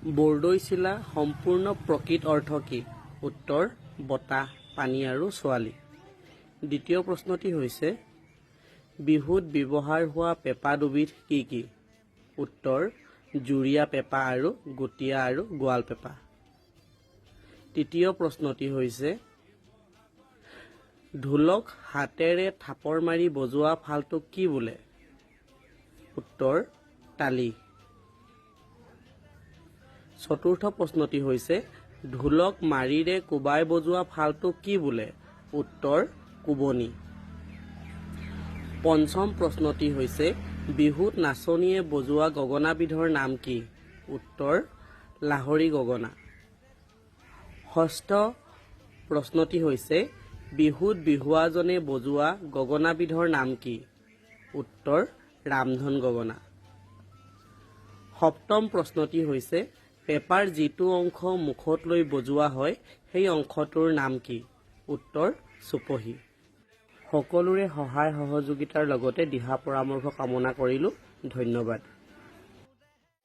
বৰদৈচিলা সম্পূৰ্ণ প্ৰকৃত অৰ্থ কি? উত্তৰ বতাহ, পানী আৰু ছোৱালী। দ্বিতীয় প্ৰশ্নটি হৈছে বিহুত ব্যৱহাৰ হোৱা পেঁপা দুবিধ কি কি? উত্তৰ জুৰীয়া পেঁপা আৰু গুটীয়া আৰু গোৱাল পেঁপা। তৃতীয় প্ৰশ্নটি হৈছে ঢোলক হাতেৰে থাপৰ মাৰি বজোৱা ফালটোক কি বোলে? উত্তৰ তালি। চতুৰ্থ প্ৰশ্নটি হৈছে ঢোলক মাৰিৰে কোবাই বজোৱা ফালটোক কি বোলে? উত্তৰ কোবনি। পঞ্চম প্ৰশ্নটি হৈছে বিহুত নাচনীয়ে বজোৱা গগনাবিধৰ নাম কি? উত্তৰ লাহৰী গগনা। ষষ্ঠ প্ৰশ্নটি হৈছে বিহুত বিহুৱাজনে বজোৱা গগনাবিধৰ নাম কি? উত্তৰ ৰামধন গগনা। সপ্তম প্ৰশ্নটি হৈছে পেঁপাৰ যিটো অংশ মুখত লৈ বজোৱা হয় সেই অংশটোৰ নাম কি? উত্তৰ চুপহী। সকলোৰে সহায় সহযোগিতাৰ লগতে দিহা পৰামৰ্শ কামনা কৰিলোঁ। ধন্যবাদ।